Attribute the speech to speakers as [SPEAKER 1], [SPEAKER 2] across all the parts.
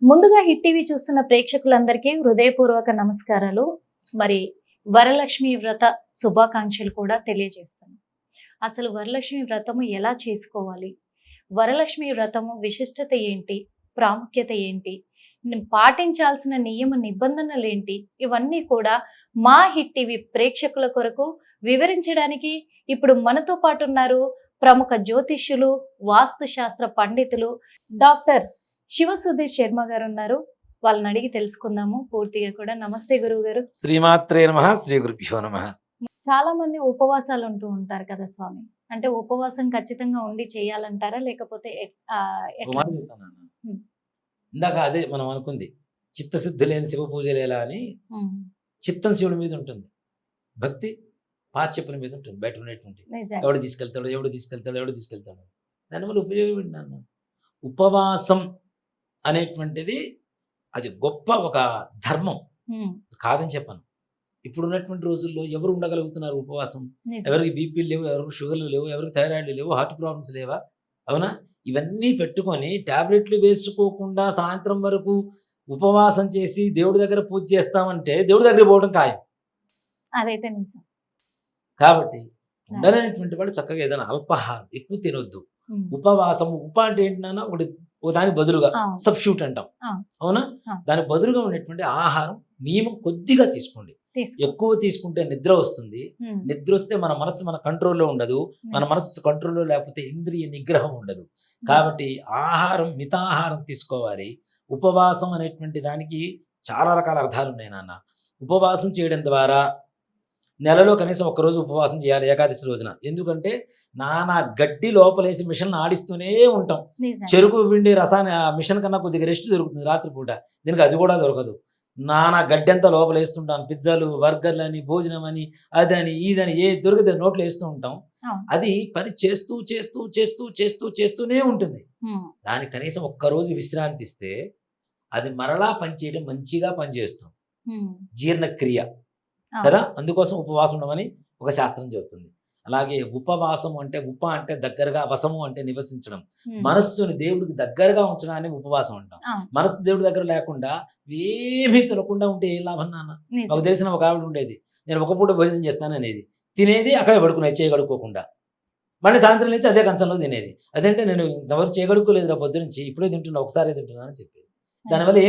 [SPEAKER 1] ముందుగా hit TV చూస్తున్న ప్రేక్షకులందరికీ హృదయపూర్వక నమస్కారాలు. మరి వరలక్ష్మి వ్రత శుభాకాంక్షలు కూడా తెలియజేస్తాను. అసలు వరలక్ష్మి వ్రతము ఎలా చేసుకోవాలి, వరలక్ష్మి వ్రతము విశిష్టత ఏంటి, ప్రాముఖ్యత ఏంటి, పాటించాల్సిన నియమ నిబంధనలు ఏంటి, ఇవన్నీ కూడా మా హిట్ టీవీ ప్రేక్షకుల కొరకు వివరించడానికి ఇప్పుడు మనతో పాటు ఉన్నారు ప్రముఖ జ్యోతిష్యులు, వాస్తు శాస్త్ర పండితులు డాక్టర్ శివ సుధీర్ శర్మ గారు ఉన్నారు. వాళ్ళని అడిగి తెలుసుకుందాము పూర్తిగా కూడా. నమస్తే గురువు గారు.
[SPEAKER 2] శ్రీమాత్రే నమః. శ్రీ గురుభ్యో నమః.
[SPEAKER 1] చాలా మంది ఉపవాసాలు ఉంటూ ఉంటారు కదా స్వామి, అంటే ఉపవాసం ఖచ్చితంగా ఉండి చేయాలంటారా లేకపోతే
[SPEAKER 2] ఇందాక అదే మనం అనుకుంది, చిత్తశుద్ధి లేని శివ పూజలు ఎలా అని. చిత్తం శివుడి మీద ఉంటుంది, భక్తి పాచ్యపుల మీద ఉంటుంది, బయట ఉండేటువంటి ఎవడు తీసుకెళ్తాడు దానివల్ల ఉపయోగం ఏంటన్నా? ఉపవాసం అనేటువంటిది అది గొప్ప ఒక ధర్మం కాదని చెప్పాను. ఇప్పుడు ఉన్నటువంటి రోజుల్లో ఎవరు ఉండగలుగుతున్నారు ఉపవాసం? ఎవరికి బీపీలు లేవు, ఎవరికి షుగర్లు లేవు, ఎవరికి థైరాయిడ్లు లేవు, హార్ట్ ప్రాబ్లమ్స్ లేవా? అవునా? ఇవన్నీ పెట్టుకొని టాబ్లెట్లు వేసుకోకుండా సాయంత్రం వరకు ఉపవాసం చేసి దేవుడి దగ్గర పూజ చేస్తామంటే దేవుడి దగ్గర పోవడం ఖాయం.
[SPEAKER 1] అదైతే నిజం.
[SPEAKER 2] కాబట్టి ఉండలేనటువంటి వాడు చక్కగా ఏదైనా అల్పాహారం ఎక్కువ తినొద్దు. ఉపవాసం అంటే ఏంటన్నా ఒకటి దానికి బదులుగా సబ్స్టిట్యూట్ అంటాం, అవునా? దానికి బదులుగా ఉండేటువంటి ఆహారం నియమం కొద్దిగా తీసుకోండి. ఎక్కువ తీసుకుంటే నిద్ర వస్తుంది. నిద్ర వస్తే మన మనసు మన కంట్రోల్లో ఉండదు. మన మనసు కంట్రోల్లో లేకపోతే ఇంద్రియ నిగ్రహం ఉండదు. కాబట్టి ఆహారం మితాహారం తీసుకోవాలి. ఉపవాసం అనేటువంటి దానికి చాలా రకాల అర్థాలు ఉన్నాయి నాన్న. ఉపవాసం చేయడం ద్వారా నెలలో కనీసం ఒక్కరోజు ఉపవాసం చేయాలి, ఏకాదశి రోజున. ఎందుకంటే నానా గడ్డి లోపలేసి మిషన్ ఆడిస్తూనే ఉంటాం. చెరుకు పిండి రసాన్ని మిషన్ కన్నా కొద్దిగా రెస్ట్ దొరుకుతుంది రాత్రిపూట, దీనికి అది కూడా దొరకదు. నానా గడ్డి అంతా లోపల వేస్తుంటాం, పిజ్జాలు, బర్గర్లు అని, భోజనం అని, అదని ఇదని ఏ దొరికితే నోట్లో వేస్తూ ఉంటాం. అది పని చేస్తూ చేస్తూ చేస్తూ చేస్తూ చేస్తూనే ఉంటుంది. దానికి కనీసం ఒక్కరోజు విశ్రాంతి ఇస్తే అది మరలా పనిచేయడం మంచిగా పనిచేస్తుంది, జీర్ణక్రియ కదా. అందుకోసం ఉపవాసం ఉండమని ఒక శాస్త్రం చెబుతుంది. అలాగే ఉపవాసం అంటే అంటే దగ్గరగా, వసము అంటే నివసించడం, మనస్సుని దేవుడికి దగ్గరగా ఉంచడాన్ని ఉపవాసం అంటాం. మనస్సు దేవుడి దగ్గర లేకుండా ఏమీ తినకుండా ఉంటే ఏం లాభం నాన్న? నాకు తెలిసిన ఒక ఆవిడ ఉండేది, నేను ఒక పూట భోజనం చేస్తాను అనేది, తినేది అక్కడే పడుకునేది చేయగడుక్కోకుండా, మళ్ళీ సాయంత్రం లేచి అదే కంచంలో తినేది. అదంటే నేను ఎవరు చేయగడుక్కోలేదు రా పొద్దు నుంచి, ఇప్పుడే తింటున్నా, ఒకసారి తింటున్నా అని చెప్పేది. దానివల్ల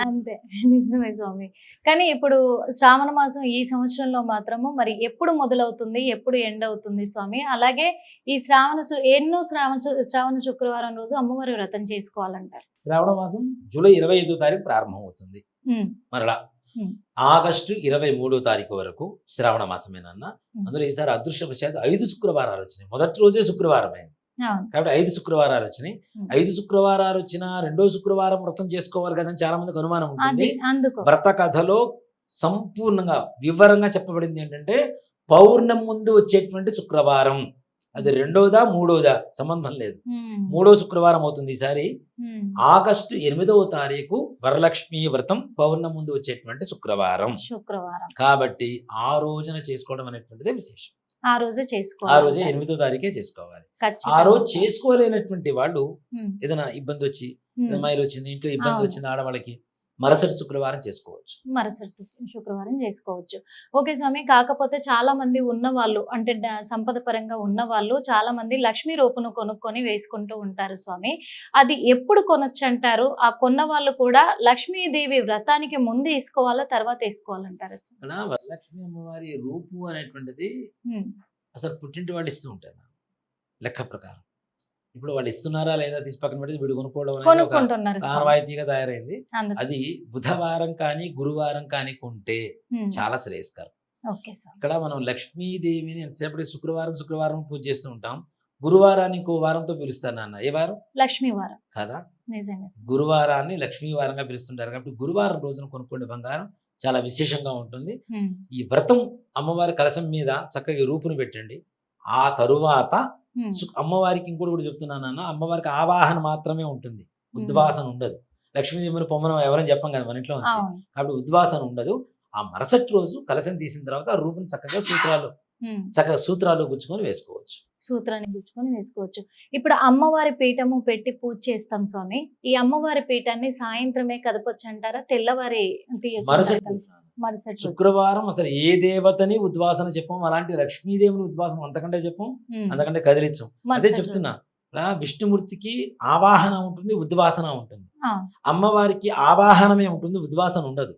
[SPEAKER 1] అంతే, నిజమే స్వామి. కానీ ఇప్పుడు శ్రావణ మాసం ఈ సంవత్సరంలో మాత్రము మరి ఎప్పుడు మొదలవుతుంది, ఎప్పుడు ఎండ్ అవుతుంది స్వామి? అలాగే ఈ శ్రావణ శుక్రవారం రోజు అమ్మవారి వ్రతం చేసుకోవాలంటారు.
[SPEAKER 2] శ్రావణ మాసం జూలై 25వ తారీఖు ప్రారంభం అవుతుంది, మరలా ఆగస్టు 23వ తారీఖు వరకు శ్రావణ మాసమేనన్నా. అందులో ఈసారి అదృష్టవశాత్తు 5 శుక్రవారాలు వచ్చినాయి. మొదటి రోజే శుక్రవారం అయింది కాబట్టి 5 శుక్రవారాలు వచ్చినాయి. 5 శుక్రవారాలు వచ్చినా రెండో శుక్రవారం వ్రతం చేసుకోవాలి కదని చాలా మందికి అనుమానం ఉంటుంది. వ్రత కథలో సంపూర్ణంగా వివరంగా చెప్పబడింది ఏంటంటే, పౌర్ణమి ముందు వచ్చేటువంటి శుక్రవారం, అది రెండోదా మూడోదా సంబంధం లేదు, 3వ శుక్రవారం అవుతుంది ఈసారి. ఆగస్టు 8వ తారీఖు వరలక్ష్మి వ్రతం పౌర్ణమి ముందు వచ్చేటువంటి శుక్రవారం. కాబట్టి ఆ రోజున చేసుకోవడం అనేటువంటిదే విశేషం.
[SPEAKER 1] ఆ రోజే
[SPEAKER 2] 8వ తారీఖే చేసుకోవాలి. ఆ రోజు చేసుకోలేనటువంటి వాళ్ళు ఏదైనా ఇబ్బంది వచ్చి, మైలు వచ్చింది, ఇంట్లో ఇబ్బంది వచ్చింది ఆడవాళ్ళకి, మరుసటి శుక్రవారం
[SPEAKER 1] చేసుకోవచ్చు. ఓకే స్వామి. కాకపోతే చాలా మంది ఉన్నవాళ్ళు, అంటే సంపద పరంగా ఉన్న వాళ్ళు చాలా మంది లక్ష్మీ రూపును కొనుక్కొని వేసుకుంటూ ఉంటారు స్వామి. అది ఎప్పుడు కొనొచ్చు అంటారు? ఆ కొన్న వాళ్ళు కూడా లక్ష్మీదేవి వ్రతానికి ముందు వేసుకోవాలా, తర్వాత వేసుకోవాలంటారు?
[SPEAKER 2] వరలక్ష్మి అమ్మవారి రూపు అనేటువంటిది అసలు పుట్టింటి వాళ్ళు ఇస్తూ ఉంటారు లెక్క ప్రకారం. ఇప్పుడు వాళ్ళు ఇస్తున్నారా లేదా తీసి పక్కన పెట్టి వీడు కొనుక్కోవడం ఆనవాయితీగా తయారైంది. అది బుధవారం కానీ గురువారం కానీ కొంటే చాలా శ్రేయస్కరం. ఇక్కడ మనం లక్ష్మీదేవిని ఎంతసేపటి శుక్రవారం పూజ చేస్తూ ఉంటాం. గురువారాన్ని ఇంకో వారంతో పిలుస్తారు నాన్న. ఏ వారం?
[SPEAKER 1] లక్ష్మీవారం
[SPEAKER 2] కదా. గురువారాన్ని లక్ష్మీవారంగా పిలుస్తుంటారు కాబట్టి గురువారం రోజున కొనుక్కోండి బంగారం, చాలా విశేషంగా ఉంటుంది. ఈ వ్రతం అమ్మవారి కలశం మీద చక్కగా రూపును పెట్టండి. ఆ తరువాత అమ్మవారికి ఇంకోటి కూడా చెప్తున్నానన్న, అమ్మవారికి ఆవాహన మాత్రమే ఉంటుంది, ఉద్వాసన ఉండదు. లక్ష్మీదేవిని పొమ్మనం ఎవరైనా చెప్పం కదా మన ఇంట్లో నుంచి, కాబట్టి ఉద్వాసన ఉండదు. ఆ మరుసటి రోజు కలశం తీసిన తర్వాత ఆ రూపుని చక్కగా సూత్రాలు చక్కగా సూత్రాలు గుచ్చుకొని వేసుకోవచ్చు.
[SPEAKER 1] సూత్రాన్ని గుచ్చుకొని వేసుకోవచ్చు. ఇప్పుడు అమ్మవారి పీఠము పెట్టి పూజ చేస్తాం స్వామి. ఈ అమ్మవారి పీఠాన్ని సాయంత్రమే కదపొచ్చు అంటారా? తెల్లవారి
[SPEAKER 2] మరుసటి
[SPEAKER 1] మరుసటి రోజు.
[SPEAKER 2] శుక్రవారం అసలు ఏ దేవతని ఉద్వాసన చెప్పం, అలాంటి లక్ష్మీదేవిని ఉద్వాసన అంతకంటే చెప్పం, అంతకంటే కదిలించం. అదే
[SPEAKER 1] మరుసటి
[SPEAKER 2] చెప్తున్నా, విష్ణుమూర్తికి ఆవాహన ఉంటుంది, ఉద్వాసన ఉంటుంది. అమ్మవారికి ఆవాహనమే ఉంటుంది, ఉద్వాసన ఉండదు.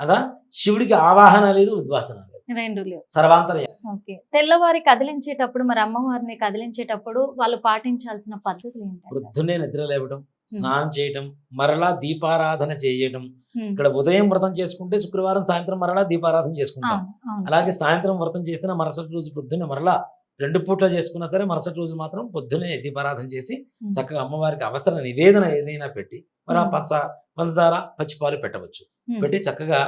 [SPEAKER 2] అదా శివుడికి ఆవాహన లేదు, ఉద్వాసన లేదు,
[SPEAKER 1] రెండు లేవు.
[SPEAKER 2] సర్వాంతరయ.
[SPEAKER 1] ఓకే. తెల్లవారి కదిలించేటప్పుడు మరి అమ్మవారిని కదిలించేటప్పుడు వాళ్ళు పాటించాల్సిన పద్ధతులు ఏంటంటే?
[SPEAKER 2] వృద్ధునే నిద్ర లేవడం, స్నానం చేయటం, మరలా దీపారాధన చేయటం. ఇక్కడ ఉదయం వ్రతం చేసుకుంటే శుక్రవారం సాయంత్రం మరలా దీపారాధన చేసుకుంటాం. అలాగే సాయంత్రం వ్రతం చేసిన మరుసటి రోజు పొద్దున్నే మరలా 2 పూట్ల చేసుకున్నా సరే మరుసటి రోజు మాత్రం పొద్దునే దీపారాధన చేసి చక్కగా అమ్మవారికి అవసర నివేదన ఏదైనా పెట్టి మరి పంచదార పచ్చిపాలు పెట్టవచ్చు. పెట్టి చక్కగా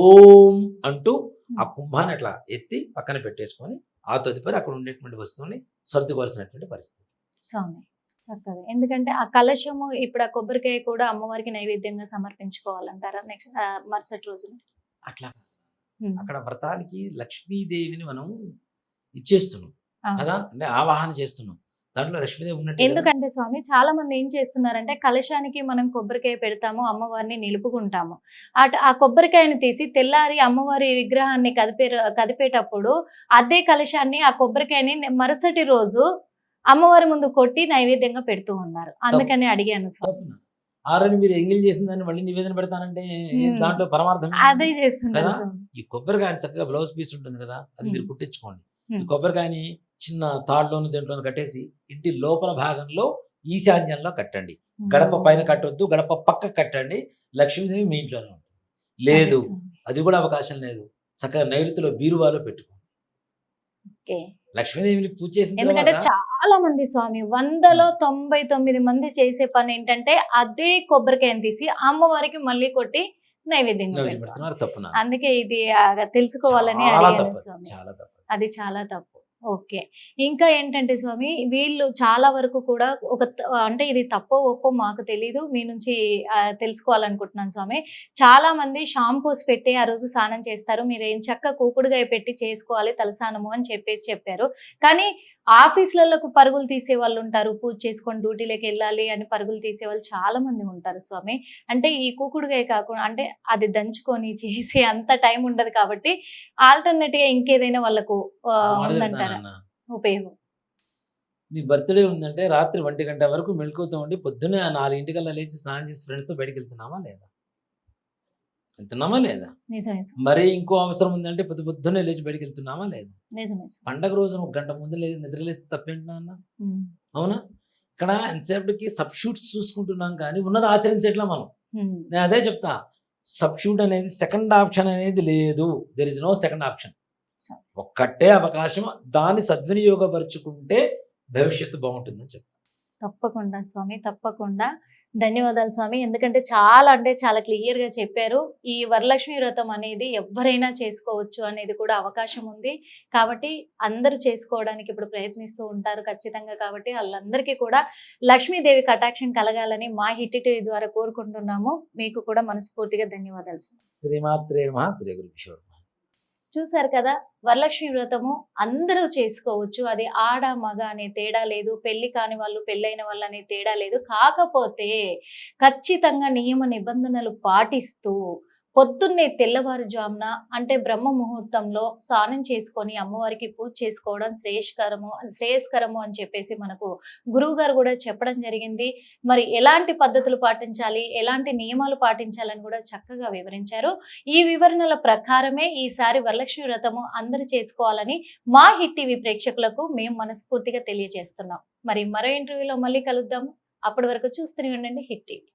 [SPEAKER 2] ఓం అంటూ ఆ కుంభాన్ని అట్లా ఎత్తి పక్కన పెట్టేసుకొని ఆ తదుపరి అక్కడ ఉండేటువంటి వస్తువుని సర్దుకోవాల్సినటువంటి పరిస్థితి.
[SPEAKER 1] స్వామి చక్కగా. ఎందుకంటే ఆ కలశము ఇప్పుడు ఆ కొబ్బరికాయ కూడా అమ్మవారికి నైవేద్యంగా సమర్పించుకోవాలంటారా నెక్స్ట్ మరుసటి రోజున?
[SPEAKER 2] అట్లా అక్కడ వ్రతానికి లక్ష్మీదేవిని మనం ఇచ్చేస్తున్నాం కదా, అంటే ఆవాహన చేస్తున్నాం. దాంట్లో లక్ష్మీదేవి ఉన్నట్టు.
[SPEAKER 1] ఎందుకంటే స్వామి చాలా మంది ఏం చేస్తున్నారంటే కలశానికి మనం కొబ్బరికాయ పెడతాము, అమ్మవారిని నిలుపుకుంటాము. ఆ కొబ్బరికాయని తీసి తెల్లారి అమ్మవారి విగ్రహాన్ని కదిపేటప్పుడు అదే కలశాన్ని ఆ కొబ్బరికాయని మరుసటి రోజు అమ్మవారి ముందు కొట్టి నైవేద్యంగా పెడుతూ ఉన్నారు. అందుకని అడిగాను స్వామి.
[SPEAKER 2] ఆల్రెడీ మీరు ఎంగిల్ చేసిన దాన్ని మళ్ళీ నివేదన పెడతానంటే దాంట్లో పరమార్థం
[SPEAKER 1] అదే చేస్తున్నారు.
[SPEAKER 2] ఈ కొబ్బరికాయ చక్కగా బ్లౌజ్ పీస్ ఉంటుంది కదా, అది మీరు కుట్టించుకోండి. ఈ కొబ్బరికాయని చిన్న తాడులోను దేంట్లోనూ కట్టేసి ఇంటి లోపల భాగంలో ఈశాన్యంలో కట్టండి. గడప పైన కట్టొద్దు, గడప పక్క కట్టండి. లక్ష్మీదేవి మీ ఇంట్లోనే ఉంటుంది. లేదు అది కూడా అవకాశం లేదు, చక్కగా నైరుతిలో బీరువాలో పెట్టుకోండి. లక్ష్మీదేవిని పూజ చేసిన
[SPEAKER 1] ఎందుకంటే చాలా మంది స్వామి 100లో 99 మంది చేసే పని ఏంటంటే అదే కొబ్బరికాయని తీసి అమ్మవారికి మళ్ళీ కొట్టి నైవేద్యంగా
[SPEAKER 2] పెడుతున్నారు. తప్పు.
[SPEAKER 1] అందుకే ఇది తెలుసుకోవాలని అడిగాను స్వామి. అది చాలా తప్పు. ఓకే. ఇంకా ఏంటంటే స్వామి వీళ్ళు చాలా వరకు కూడా అంటే ఇది తప్పో ఒప్పో మాకు తెలీదు, మీ నుంచి తెలుసుకోవాలనుకుంటున్నాను స్వామి. చాలా మంది షాంపూస్ పెట్టి ఆ రోజు స్నానం చేస్తారు, మీరు ఏం చక్క కూకుడుగాయ పెట్టి చేసుకోవాలి తలస్నానము అని చెప్పారు. కానీ ఆఫీసులకు పరుగులు తీసే వాళ్ళు ఉంటారు, పూజ చేసుకొని డ్యూటీలోకి వెళ్ళాలి అని పరుగులు తీసే వాళ్ళు చాలా మంది ఉంటారు స్వామి. అంటే ఈ కూకుడుగాయ కాకుండా అంటే అది దంచుకొని చేసి అంత టైం ఉండదు కాబట్టి ఆల్టర్నేట్ గా ఇంకేదైనా వాళ్ళకు ఉందంటారా ఉపయోగం?
[SPEAKER 2] మీ బర్త్డే ఉందంటే రాత్రి 1 గంట వరకు మెళుకువతో ఉండి పొద్దున్నే 4 లేచి స్నానం చేసి ఫ్రెండ్స్ తో బయటకు వెళ్తున్నామా లేదా? మరి ఇంకో అవసరం ఉందంటే పొద్దున్నే లేచి బయటకు వెళ్తున్నామా లేదా? పండగ రోజున 1 గంట ముందు నిద్రలేసి తప్పేంటున్నా అన్న? అవునా? ఇక్కడ ఎంతసేపటికి సబ్స్టిట్యూట్స్ చూసుకుంటున్నాం కానీ ఉన్నది ఆచరించేట్లా మనం. నేను అదే చెప్తా, సబ్స్టిట్యూట్ అనేది సెకండ్ ఆప్షన్ అనేది లేదు. There is no second option. ఒక్కటే అవకాశం, దాన్ని సద్వినియోగపరుచుకుంటే భవిష్యత్తు బాగుంటుందని చెప్తా.
[SPEAKER 1] తప్పకుండా స్వామి, తప్పకుండా. ధన్యవాదాలు స్వామి. ఎందుకంటే చాలా క్లియర్ గా చెప్పారు. ఈ వరలక్ష్మి వ్రతం అనేది ఎవరైనా చేసుకోవచ్చు అనేది కూడా అవకాశం ఉంది కాబట్టి అందరూ చేసుకోవడానికి ఇప్పుడు ప్రయత్నిస్తూ ఉంటారు ఖచ్చితంగా. కాబట్టి వాళ్ళందరికీ కూడా లక్ష్మీదేవి కటాక్షం కలగాలని మా హిట్ టీవీ ద్వారా కోరుకుంటున్నాము. మీకు కూడా మనస్ఫూర్తిగా ధన్యవాదాలు స్వామి.
[SPEAKER 2] శ్రీమాత్రే నమః. శ్రీ గురు కిషోర్.
[SPEAKER 1] చూసారు కదా, వరలక్ష్మి వ్రతము అందరూ చేసుకోవచ్చు. అది ఆడ మగ అనే తేడా లేదు, పెళ్లి కాని వాళ్ళు పెళ్ళైన వాళ్ళు అనే తేడా లేదు. కాకపోతే ఖచ్చితంగా నియమ నిబంధనలు పాటిస్తూ పొద్దున్నే తెల్లవారుజామున అంటే బ్రహ్మ ముహూర్తంలో స్నానం చేసుకొని అమ్మవారికి పూజ చేసుకోవడం శ్రేయస్కరము అని చెప్పేసి మనకు గురువు గారు కూడా చెప్పడం జరిగింది. మరి ఎలాంటి పద్ధతులు పాటించాలి, ఎలాంటి నియమాలు పాటించాలని కూడా చక్కగా వివరించారు. ఈ వివరణల ప్రకారమే ఈసారి వరలక్ష్మి వ్రతము అందరూ చేసుకోవాలని మా హిట్ టీవీ ప్రేక్షకులకు మేము మనస్ఫూర్తిగా తెలియజేస్తున్నాం. మరి మరో ఇంటర్వ్యూలో మళ్ళీ కలుద్దాము. అప్పటి వరకు చూస్తూనే ఉండండి హిట్ టీవీ.